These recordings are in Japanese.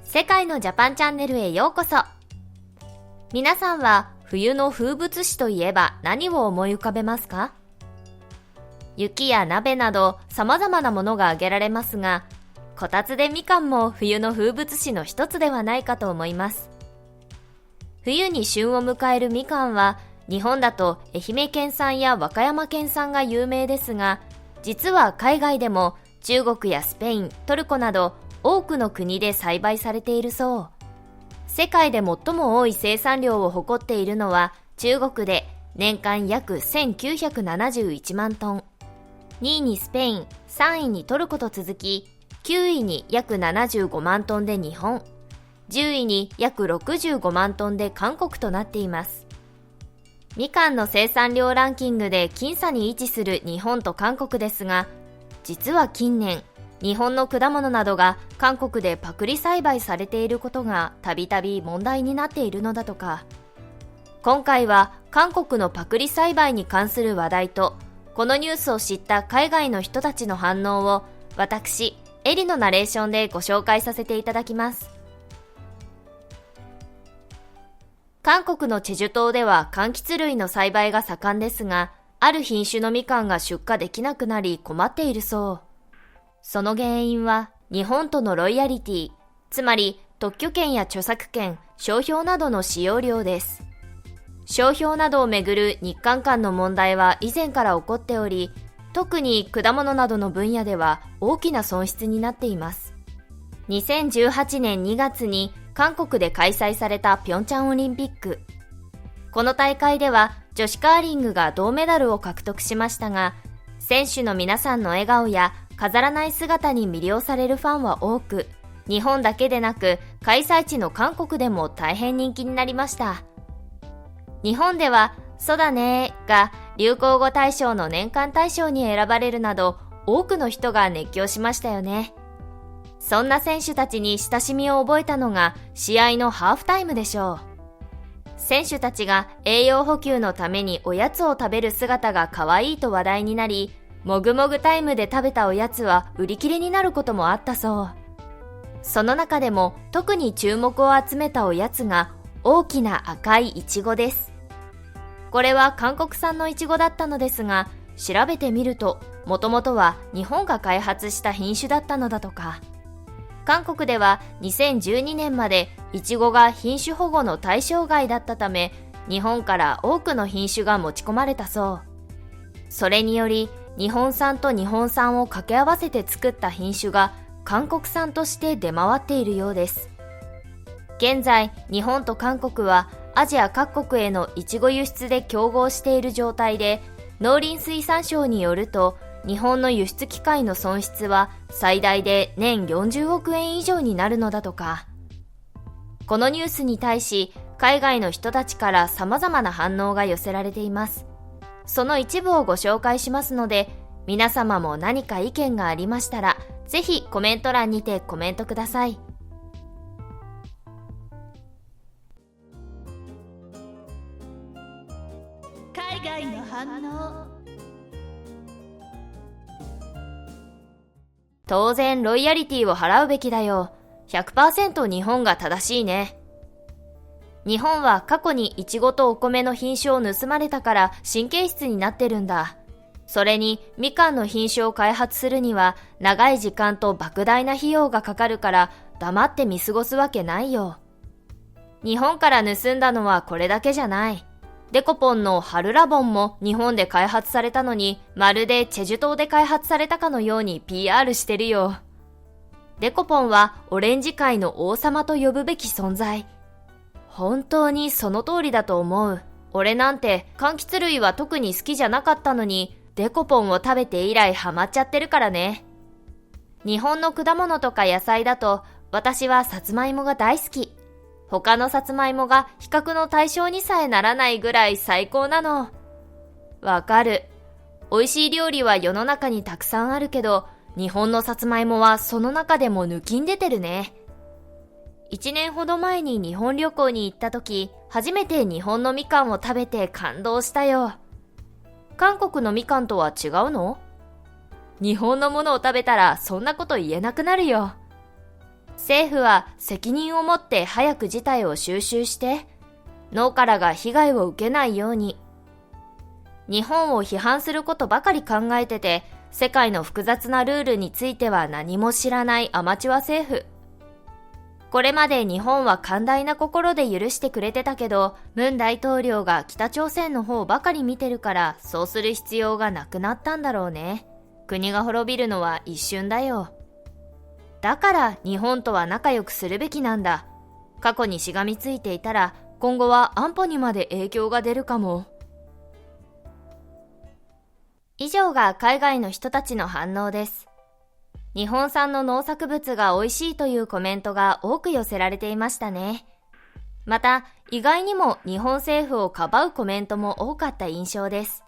世界のジャパンチャンネルへようこそ。皆さんは冬の風物詩といえば何を思い浮かべますか？雪や鍋など様々なものが挙げられますが、こたつでみかんも冬の風物詩の一つではないかと思います。冬に旬を迎えるみかんは、日本だと愛媛県産や和歌山県産が有名ですが、実は海外でも中国やスペイン、トルコなど多くの国で栽培されているそう。世界で最も多い生産量を誇っているのは中国で年間約1971万トン。2位にスペイン、3位にトルコと続き、9位に約75万トンで日本、10位に約65万トンで韓国となっています。みかんの生産量ランキングで僅差に位置する日本と韓国ですが、実は近年、日本の果物などが韓国でパクリ栽培されていることがたびたび問題になっているのだとか。今回は韓国のパクリ栽培に関する話題と、このニュースを知った海外の人たちの反応を私、エリのナレーションでご紹介させていただきます。韓国のチェジュ島では柑橘類の栽培が盛んですが、ある品種のみかんが出荷できなくなり困っているそう。その原因は日本とのロイヤリティ、つまり特許権や著作権、商標などの使用料です。商標などをめぐる日韓間の問題は以前から起こっており、特に果物などの分野では大きな損失になっています。2018年2月に韓国で開催されたピョンチャンオリンピック。この大会では女子カーリングが銅メダルを獲得しましたが、選手の皆さんの笑顔や飾らない姿に魅了されるファンは多く、日本だけでなく開催地の韓国でも大変人気になりました。日本ではそうだねーが流行語大賞の年間大賞に選ばれるなど、多くの人が熱狂しましたよね。そんな選手たちに親しみを覚えたのが試合のハーフタイムでしょう。選手たちが栄養補給のためにおやつを食べる姿が可愛いと話題になり、もぐもぐタイムで食べたおやつは売り切れになることもあったそう。その中でも特に注目を集めたおやつが大きな赤いイチゴです。これは韓国産のイチゴだったのですが、調べてみるともともとは日本が開発した品種だったのだとか。韓国では2012年までイチゴが品種保護の対象外だったため、日本から多くの品種が持ち込まれたそう。それにより日本産と日本産を掛け合わせて作った品種が韓国産として出回っているようです。現在、日本と韓国はアジア各国へのイチゴ輸出で競合している状態で、農林水産省によると、日本の輸出機会の損失は最大で年40億円以上になるのだとか。このニュースに対し、海外の人たちから様々な反応が寄せられています。その一部をご紹介しますので、皆様も何か意見がありましたら、ぜひコメント欄にてコメントください。海外の反応。当然ロイヤリティを払うべきだよ。100% 日本が正しいね。日本は過去にイチゴとお米の品種を盗まれたから神経質になってるんだ。それにみかんの品種を開発するには長い時間と莫大な費用がかかるから黙って見過ごすわけないよ。日本から盗んだのはこれだけじゃない。デコポンの春ラボンも日本で開発されたのに、まるでチェジュ島で開発されたかのように PR してるよ。デコポンはオレンジ界の王様と呼ぶべき存在。本当にその通りだと思う。俺なんて柑橘類は特に好きじゃなかったのに、デコポンを食べて以来ハマっちゃってるからね。日本の果物とか野菜だと、私はさつまいもが大好き。他のさつまいもが比較の対象にさえならないぐらい最高なの。わかる。美味しい料理は世の中にたくさんあるけど、日本のさつまいもはその中でも抜きん出てるね。1年ほど前に日本旅行に行った時、初めて日本のみかんを食べて感動したよ。韓国のみかんとは違うの？日本のものを食べたらそんなこと言えなくなるよ。政府は責任を持って早く事態を収拾して、農家らが被害を受けないように。日本を批判することばかり考えてて、世界の複雑なルールについては何も知らないアマチュア政府。これまで日本は寛大な心で許してくれてたけど、ムン大統領が北朝鮮の方ばかり見てるから、そうする必要がなくなったんだろうね。国が滅びるのは一瞬だよ。だから日本とは仲良くするべきなんだ。過去にしがみついていたら、今後は安保にまで影響が出るかも。以上が海外の人たちの反応です。日本産の農作物が美味しいというコメントが多く寄せられていましたね。また、意外にも日本政府をかばうコメントも多かった印象です。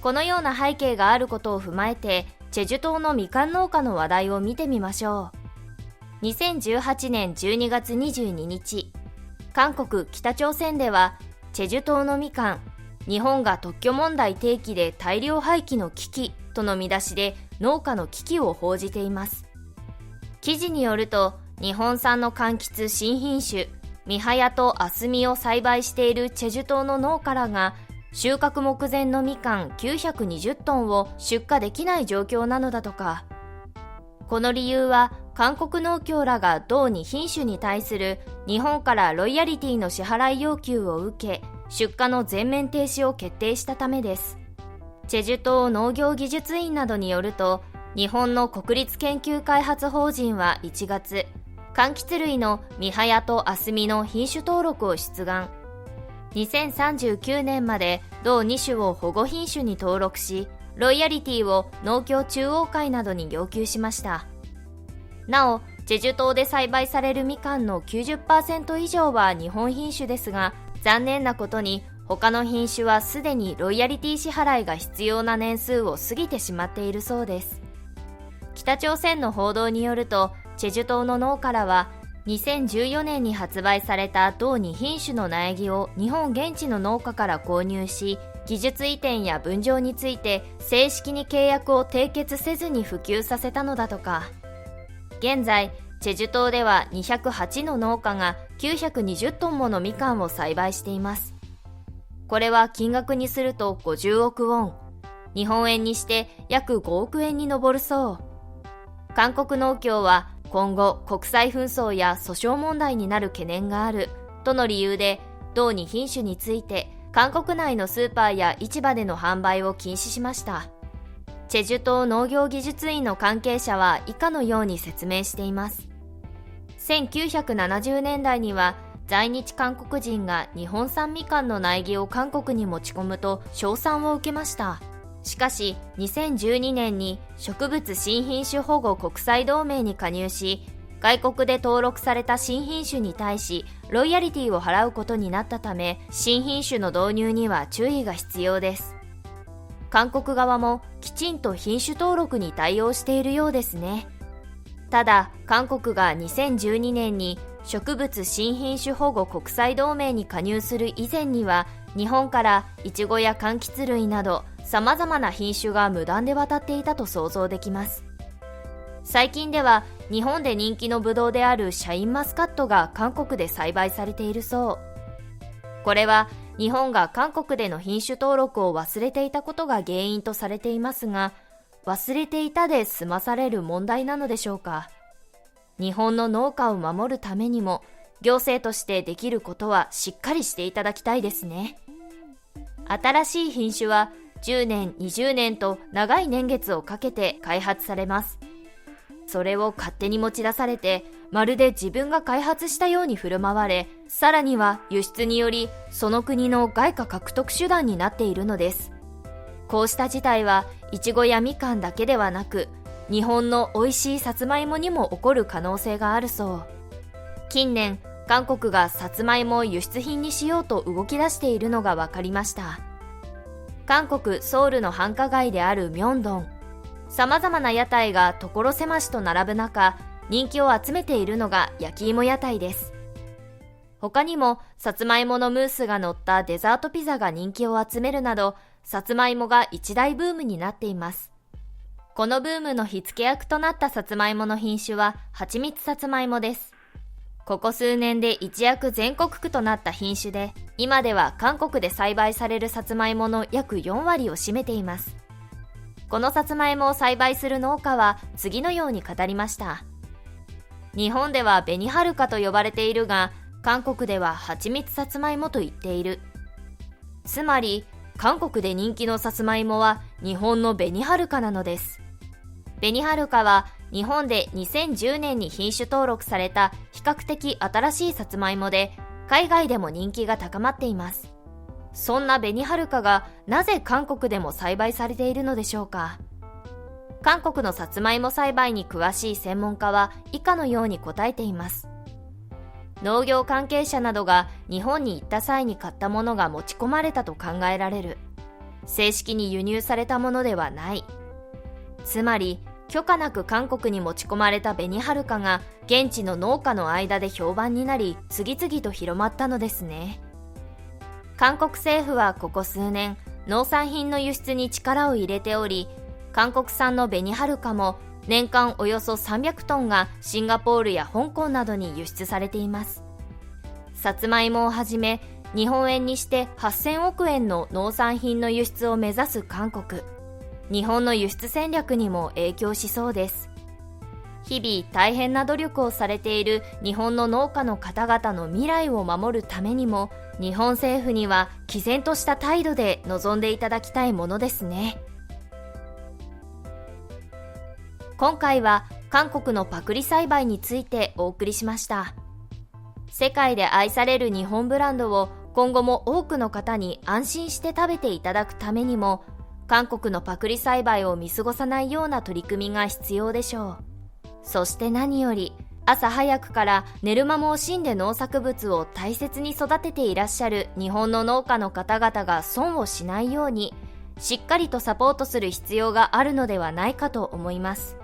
このような背景があることを踏まえて、チェジュ島のみかん農家の話題を見てみましょう。2018年12月22日、韓国、北朝鮮では、チェジュ島のみかん、日本が特許問題提起で大量廃棄の危機との見出しで農家の危機を報じています。記事によると、日本産の柑橘新品種、ミハヤとアスミを栽培しているチェジュ島の農家らが、収穫目前のみかん920トンを出荷できない状況なのだとか。この理由は、韓国農協らが同2品種に対する日本からロイヤリティの支払い要求を受け、出荷の全面停止を決定したためです。チェジュ島農業技術院などによると、日本の国立研究開発法人は1月、柑橘類のミハヤとアスミの品種登録を出願。2039年まで同2種を保護品種に登録し、ロイヤリティを農協中央会などに要求しました。なお、チェジュ島で栽培されるみかんの 90% 以上は日本品種ですが、残念なことに他の品種はすでにロイヤリティ支払いが必要な年数を過ぎてしまっているそうです。北朝鮮の報道によると、チェジュ島の農家らは2014年に発売された同2品種の苗木を日本現地の農家から購入し、技術移転や分譲について正式に契約を締結せずに普及させたのだとか。現在、チェジュ島では208の農家が920トンものみかんを栽培しています。これは金額にすると50億ウォン、日本円にして約5億円に上るそう。韓国農協は今後国際紛争や訴訟問題になる懸念があるとの理由で、同2品種について韓国内のスーパーや市場での販売を禁止しました。チェジュ島農業技術院の関係者は以下のように説明しています。1970年代には在日韓国人が日本産みかんの苗木を韓国に持ち込むと称賛を受けました。しかし2012年に植物新品種保護国際同盟に加入し、外国で登録された新品種に対しロイヤリティを払うことになったため、新品種の導入には注意が必要です。韓国側もきちんと品種登録に対応しているようですね。ただ、韓国が2012年に植物新品種保護国際同盟に加入する以前には、日本からイチゴや柑橘類など様々な品種が無断で渡っていたと想像できます。最近では日本で人気のブドウであるシャインマスカットが韓国で栽培されているそう。これは日本が韓国での品種登録を忘れていたことが原因とされていますが、忘れていたで済まされる問題なのでしょうか。日本の農家を守るためにも、行政としてできることはしっかりしていただきたいですね。新しい品種は10年、20年と長い年月をかけて開発されます。それを勝手に持ち出されて、まるで自分が開発したように振る舞われ、さらには輸出によりその国の外貨獲得手段になっているのです。こうした事態はイチゴやみかんだけではなく、日本の美味しいさつまいもにも起こる可能性があるそう。近年、韓国がさつまいもを輸出品にしようと動き出しているのが分かりました。韓国ソウルの繁華街であるミョンドン。様々な屋台が所狭しと並ぶ中、人気を集めているのが焼き芋屋台です。他にも、さつまいものムースが乗ったデザートピザが人気を集めるなど、さつまいもが一大ブームになっています。このブームの火付け役となったさつまいもの品種は蜂蜜さつまいもです。ここ数年で一躍全国区となった品種で、今では韓国で栽培されるさつまいもの約4割を占めています。このさつまいもを栽培する農家は次のように語りました。日本では紅はるかと呼ばれているが、韓国では蜂蜜さつまいもと言っている。つまり、韓国で人気のさつまいもは日本の紅はるかなのです。紅はるかは日本で2010年に品種登録された比較的新しいさつまいもで、海外でも人気が高まっています。そんな紅はるかがなぜ韓国でも栽培されているのでしょうか。韓国のさつまいも栽培に詳しい専門家は以下のように答えています。農業関係者などが日本に行った際に買ったものが持ち込まれたと考えられる。正式に輸入されたものではない。つまり、許可なく韓国に持ち込まれた紅はるかが現地の農家の間で評判になり、次々と広まったのですね。韓国政府はここ数年、農産品の輸出に力を入れており、韓国産の紅はるかも年間およそ300トンがシンガポールや香港などに輸出されています。さつまいもをはじめ、日本円にして8000億円の農産品の輸出を目指す韓国。日本の輸出戦略にも影響しそうです。日々大変な努力をされている日本の農家の方々の未来を守るためにも、日本政府には毅然とした態度で臨んでいただきたいものですね。今回は韓国のパクリ栽培についてお送りしました。世界で愛される日本ブランドを今後も多くの方に安心して食べていただくためにも、韓国のパクリ栽培を見過ごさないような取り組みが必要でしょう。そして何より、朝早くから寝る間も惜しんで農作物を大切に育てていらっしゃる日本の農家の方々が損をしないように、しっかりとサポートする必要があるのではないかと思います。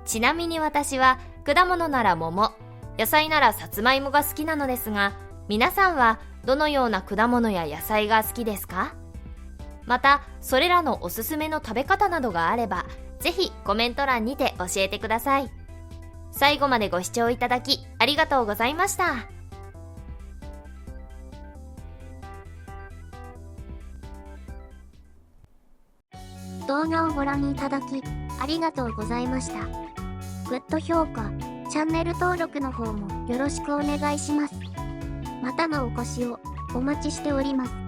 ちなみに私は果物なら桃、野菜ならさつまいもが好きなのですが、皆さんはどのような果物や野菜が好きですか？また、それらのおすすめの食べ方などがあれば、ぜひコメント欄にて教えてください。最後までご視聴いただきありがとうございました。動画をご覧いただきありがとうございました。グッド評価、チャンネル登録の方もよろしくお願いします。またのお越しをお待ちしております。